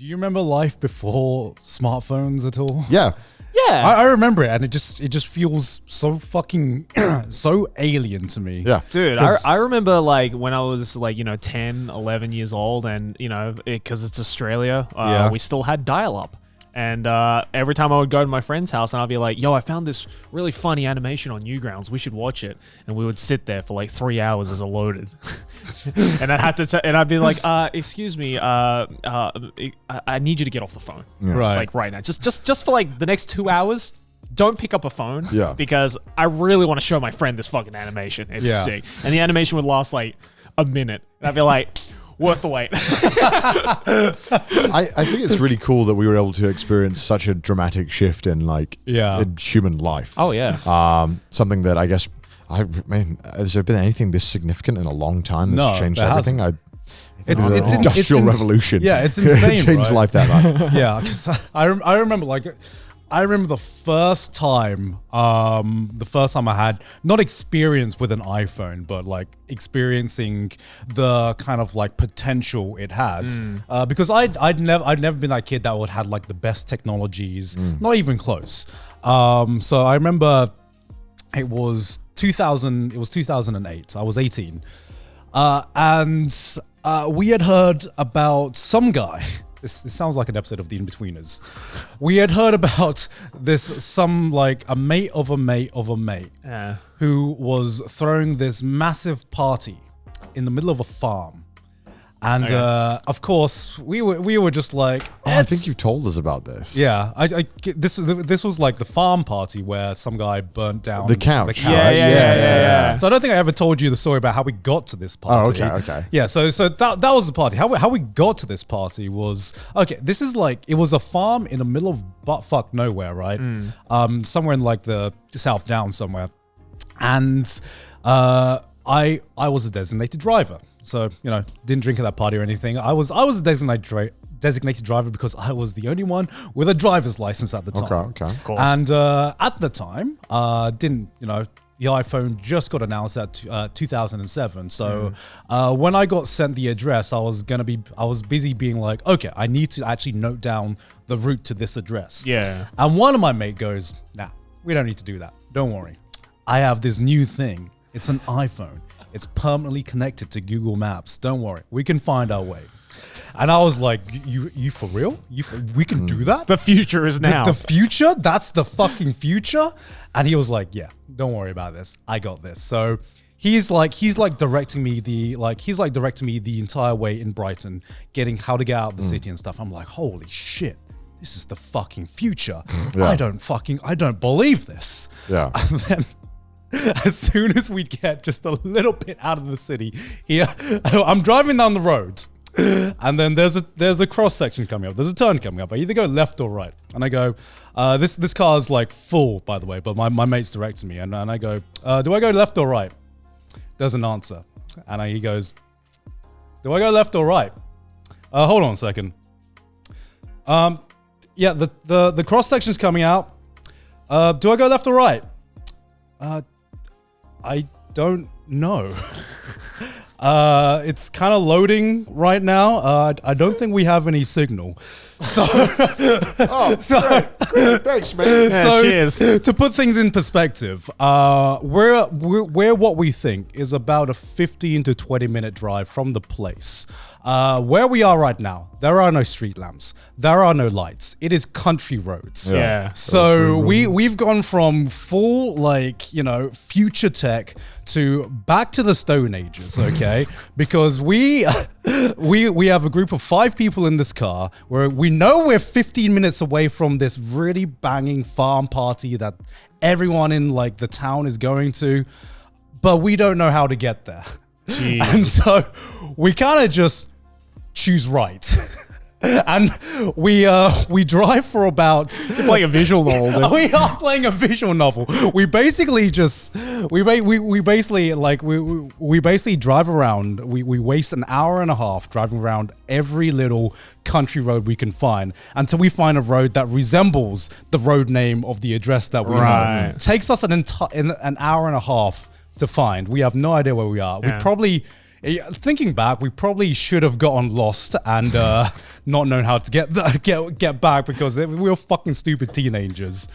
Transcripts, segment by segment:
Do you remember life before smartphones at all? Yeah. Yeah. I remember it, and it just feels so fucking so alien to me. Yeah. Dude, I remember like when I was like, 10, 11 years old and, because it's Australia, we still had dial-up. And every time I would go to my friend's house and I'd be like, yo, I found this really funny animation on Newgrounds. We should watch it. And we would sit there for like 3 hours as it loaded. And I'd have to, and I'd be like, excuse me, I need you to get off the phone. Yeah. Right. Like right now. Just for like the next 2 hours, don't pick up a phone. Yeah. Because I really want to show my friend this fucking animation. It's sick. And the animation would last like a minute. And I'd be like, worth the wait. I think it's really cool that we were able to experience such a dramatic shift in in human life. Oh, yeah. Something that I guess, has there been anything this significant in a long time that's changed everything? It's Industrial Revolution. Yeah, it's insane. It changed right? life that much. Yeah, because I remember the first time I had not experience with an iPhone, but like experiencing the kind of like potential it had. Because I'd never been that kid that would have like the best technologies, not even close. So I remember it was 2008. I was 18, and we had heard about some guy. This sounds like an episode of The In-Betweeners. We had heard about a mate of a mate of a mate who was throwing this massive party in the middle of a farm. And of course, we were just like, I think you told us about this. Yeah, this was like the farm party where some guy burnt down the couch. Yeah. So I don't think I ever told you the story about how we got to this party. Oh, okay. Yeah, so that was the party. How we got to this party was, this is like, it was a farm in the middle of buttfuck nowhere, right? Somewhere in like the South Downs somewhere. And I was a designated driver. So, didn't drink at that party or anything. I was a designated driver because I was the only one with a driver's license at the time. Okay. Of course. And at the time, the iPhone just got announced at 2007. So when I got sent the address, I was busy being like, okay, I need to actually note down the route to this address. Yeah. And one of my mate goes, nah, we don't need to do that. Don't worry. I have this new thing. It's an iPhone. It's permanently connected to Google Maps. Don't worry. We can find our way. And I was like, you for real? We can do that? The future is now. The future? That's the fucking future? And he was like, yeah, don't worry about this. I got this. So he's directing me the entire way in Brighton, getting how to get out of the city and stuff. I'm like, holy shit. This is the fucking future. Yeah. I don't believe this. Yeah. And then as soon as we get just a little bit out of the city, I'm driving down the road, and then there's a cross section coming up. There's a turn coming up. I either go left or right, and I go, this car's like full, by the way, but my mate's directing me, and I go, do I go left or right? Doesn't answer, and he goes, do I go left or right? Hold on a second. Yeah, the cross section's coming out. Do I go left or right? I don't know. It's kind of loading right now. I don't think we have any signal. So, Great. Thanks, man. Yeah, cheers. To put things in perspective, we're what we think is about a 15 to 20 minute drive from the place. Where we are right now, there are no street lamps. There are no lights. It is country roads. Yeah. So we've gone from full future tech to back to the Stone Ages, okay? Because we have a group of 5 people in this car where we know we're 15 minutes away from this really banging farm party that everyone in like the town is going to, but we don't know how to get there. Jeez. And so we kind of just choose right. And we drive for about... You're playing a visual novel, dude. We are playing a visual novel. We basically just... We basically drive around. We waste an hour and a half driving around every little country road we can find until we find a road that resembles the road name of the address that we know. It takes us an hour and a half to find. We have no idea where we are. Yeah. We probably... Thinking back, we probably should have gotten lost and not known how to get back because we were fucking stupid teenagers.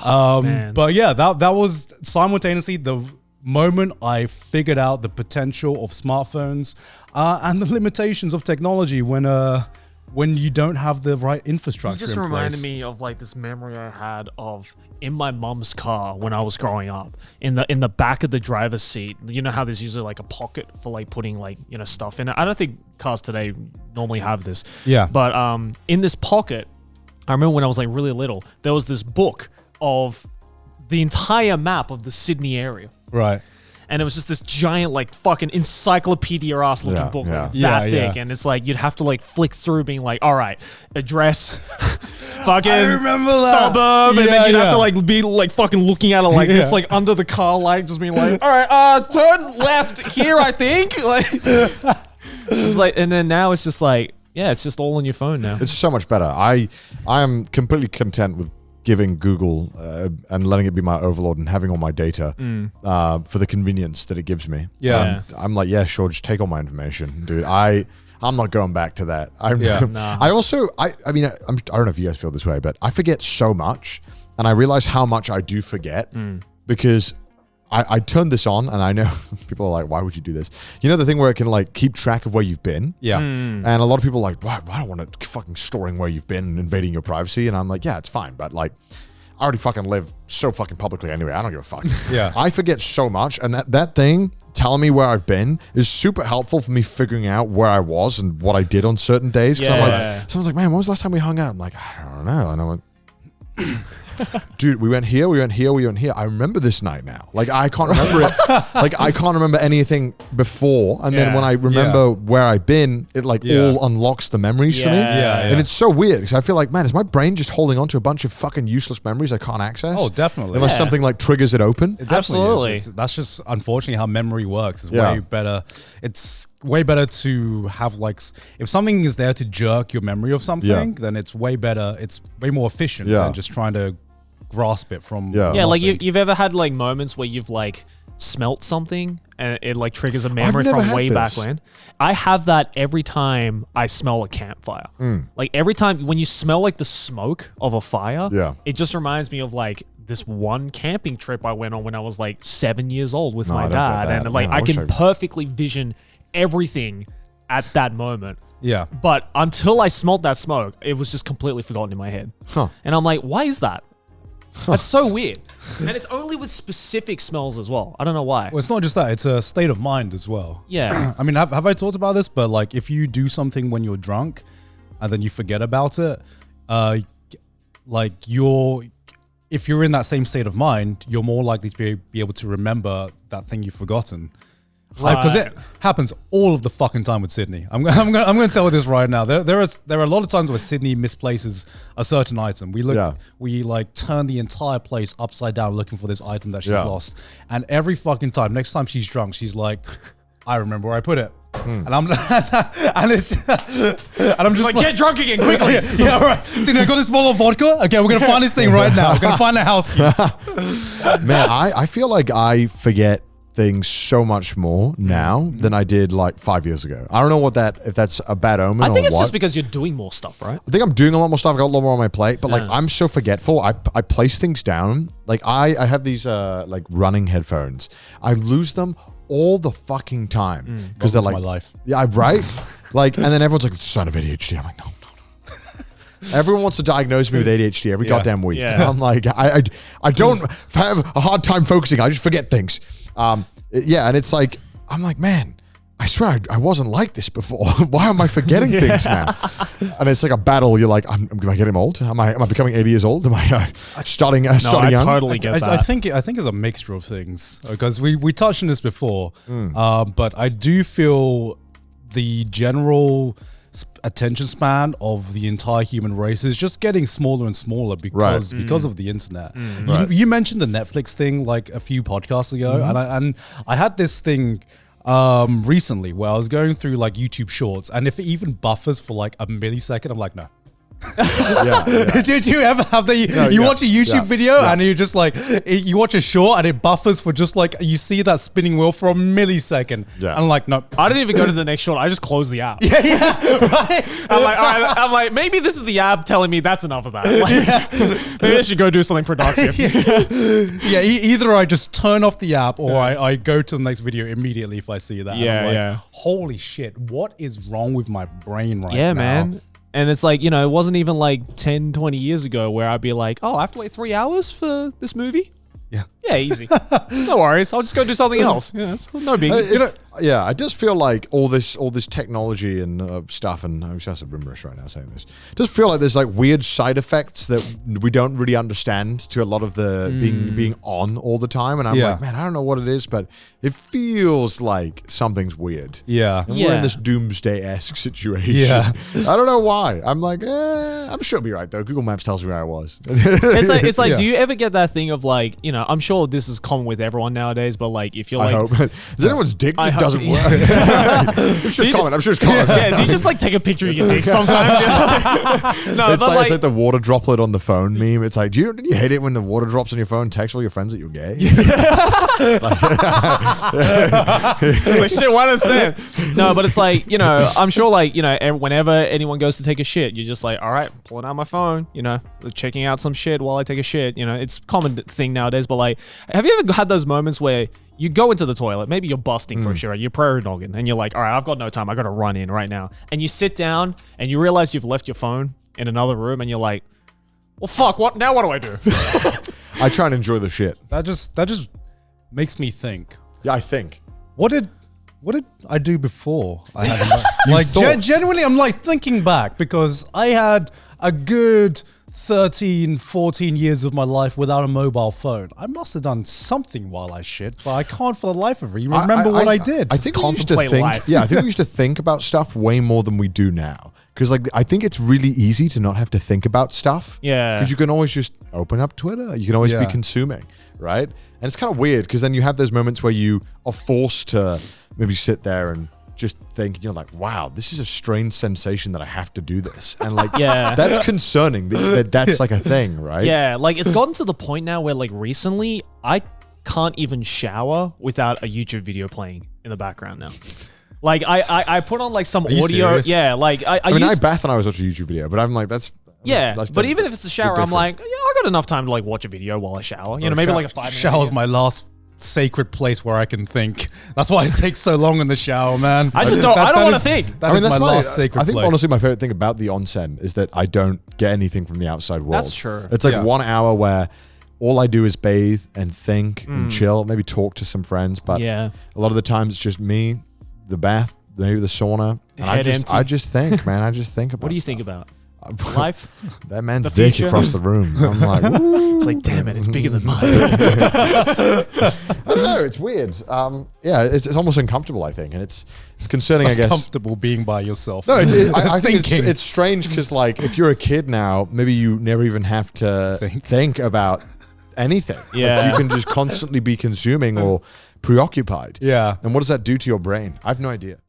But yeah, that was simultaneously the moment I figured out the potential of smartphones and the limitations of technology when you don't have the right infrastructure. You just reminded me of like this memory I had of in my mum's car when I was growing up. In the back of the driver's seat, you know how there's usually like a pocket for like putting like, you know, stuff in it. I don't think cars today normally have this. Yeah. But in this pocket, I remember when I was like really little, there was this book of the entire map of the Sydney area. Right. And it was just this giant, like, fucking encyclopedia-ass looking book, like that thick. And it's like, you'd have to, like, flick through being like, all right, address, fucking suburb. And then you'd have to, like, be, like, fucking looking at it like this, like, under the car light, just being like, all right, turn left here, I think. Like, it's like, and then now it's just like, yeah, it's just all on your phone now. It's so much better. I am completely content with giving Google and letting it be my overlord and having all my data for the convenience that it gives me. Yeah. I'm like, yeah, sure, just take all my information, dude. I'm not going back to that. I mean, I don't know if you guys feel this way, but I forget so much, and I realize how much I do forget because I turned this on, and I know people are like, why would you do this? You know the thing where it can like keep track of where you've been? Yeah. And a lot of people are like, why? I don't want to fucking storing where you've been and invading your privacy. And I'm like, yeah, it's fine. But like, I already fucking live so fucking publicly anyway. I don't give a fuck. Yeah. I forget so much. And that thing telling me where I've been is super helpful for me figuring out where I was and what I did on certain days. Cause I'm like, someone's like, man, when was the last time we hung out? I'm like, I don't know. And I went, dude, we went here, we went here, we went here. I remember this night now. Like, I can't remember it. Like, I can't remember anything before. And then when I remember where I've been, it like all unlocks the memories for me. And it's so weird because I feel like, man, is my brain just holding on to a bunch of fucking useless memories I can't access? Oh, definitely. Unless something like triggers it open. It Absolutely. that's just unfortunately how memory works. It's way better. It's way better to have like, if something is there to jerk your memory of something, then it's way better. It's way more efficient than just trying to grasp it from like you've ever had like moments where you've like smelt something and it like triggers a memory from way back when. I have that every time I smell a campfire. Like every time when you smell like the smoke of a fire, it just reminds me of like this one camping trip I went on when I was like 7 years old with my dad, and like I can perfectly vision everything at that moment. Yeah. But until I smelled that smoke, it was just completely forgotten in my head. And I'm like, why is that? That's so weird. And it's only with specific smells as well. I don't know why. Well, it's not just that. It's a state of mind as well. Yeah. I mean, have I talked about this? But like, if you do something when you're drunk and then you forget about it, like if you're in that same state of mind, you're more likely to be able to remember that thing you've forgotten. Because it happens all of the fucking time with Sydney. I'm going to tell you this right now. There are a lot of times where Sydney misplaces a certain item. We like turn the entire place upside down looking for this item that she's lost. And every fucking time, next time she's drunk, she's like, I remember where I put it. And I'm and just like, get drunk again quickly. Yeah, all right. See, I got this bottle of vodka. Okay, we're gonna find this thing right now. We're gonna find the house keys. Man, I feel like I forget things so much more now than I did like 5 years ago. I don't know if that's a bad omen. I think it's what. just because you're doing more stuff, right? I think I'm doing a lot more stuff. I got a lot more on my plate, but like I'm so forgetful. I place things down. Like I have these like running headphones. I lose them all the fucking time because they're like, my life. Yeah, right. Like, and then everyone's like, it's a sign of ADHD. I'm like, no. Everyone wants to diagnose me with ADHD every goddamn week. Yeah. I'm like, I don't have a hard time focusing. I just forget things. And it's like, I'm like, man, I swear I wasn't like this before. Why am I forgetting things now? And it's like a battle. You're like, am I getting old? Am I becoming 80 years old? Am I starting young? I totally get that. I think it's a mixture of things because we touched on this before, but I do feel the general attention span of the entire human race is just getting smaller and smaller because of the internet. You mentioned the Netflix thing like a few podcasts ago, and I had this thing recently where I was going through like YouTube Shorts, and if it even buffers for like a millisecond, I'm like, no, Did you ever have that? You watch a YouTube video and you just like, you watch a short and it buffers for just like, you see that spinning wheel for a millisecond. Yeah. And I'm like, no. I didn't even go to the next short. I just closed the app. Yeah, right. I'm like, all right. I'm like, maybe this is the app telling me that's enough of that. Like, maybe I should go do something productive. Yeah, either I just turn off the app or I go to the next video immediately if I see that. Yeah, Holy shit, what is wrong with my brain right now? Yeah, man. And it's like, you know, it wasn't even like 10, 20 years ago where I'd be like, oh, I have to wait 3 hours for this movie? Yeah. Yeah, easy. No worries. I'll just go do something else. Yeah, it's no big. Yeah, I just feel like all this technology and stuff, and I'm just rumorous right now saying this. It does feel like there's like weird side effects that we don't really understand to a lot of the being on all the time. And I'm like, man, I don't know what it is, but it feels like something's weird. Yeah. And we're in this doomsday-esque situation. Yeah. I don't know why. I'm like, I'm sure it'll be right though. Google Maps tells me where I was. It's like, do you ever get that thing of like, you know, I'm sure this is common with everyone nowadays, but like if you're like, I hope. Is anyone's dick just doesn't work? It's just common. I'm sure it's common. Yeah, do you just like take a picture of your dick sometimes? No, it's like the water droplet on the phone meme. It's like, did you hate it when the water drops on your phone, text all your friends that you're gay? It's like, shit, what is it? No, but it's like, you know, I'm sure like, you know, whenever anyone goes to take a shit, you're just like, all right, pulling out my phone, you know, checking out some shit while I take a shit. You know, it's a common thing nowadays, but like, have you ever had those moments where you go into the toilet, maybe you're busting for sure, you're prairie dogging, and you're like, all right, I've got no time, I got to run in right now. And you sit down and you realize you've left your phone in another room and you're like, well, fuck, what do I do? I try and enjoy the shit. That just makes me think. Yeah, I think. What did I do before? I had like genuinely, I'm like thinking back because I had a good 13, 14 years of my life without a mobile phone. I must have done something while I shit, but I can't for the life of me remember what I did. I think we used to think, I think we used to think about stuff way more than we do now. Because like I think it's really easy to not have to think about stuff. Yeah. Because you can always just open up Twitter. You can always be consuming, right? And it's kind of weird because then you have those moments where you are forced to maybe sit there and just think, you're like, wow, this is a strange sensation that I have to do this. And like, that's concerning that's like a thing, right? Yeah, like it's gotten to the point now where like recently I can't even shower without a YouTube video playing in the background now. Like I put on like some audio. Serious? Yeah, like I bath and I was watching a YouTube video, but I'm like, that's but even if it's the shower, I'm like, yeah, I got enough time to like watch a video while I shower. You know, maybe like a 5-minute shower's my last sacred place where I can think. That's why it takes so long in the shower, man. I don't want to think. That is my last sacred place. I think honestly my favorite thing about the onsen is that I don't get anything from the outside world. That's true. It's like 1 hour where all I do is bathe and think and chill, maybe talk to some friends, but a lot of the times it's just me, the bath, maybe the sauna. And I just think, man. I just think about What do you think about? Life? That man's dick across the room. I'm like, ooh. It's like, damn it, it's bigger than mine. I don't know. It's weird. It's almost uncomfortable, I think. And it's concerning, I guess. Uncomfortable being by yourself. No, I think it's strange because like if you're a kid now, maybe you never even have to think about anything. Yeah. Like, you can just constantly be consuming or preoccupied. Yeah. And what does that do to your brain? I have no idea.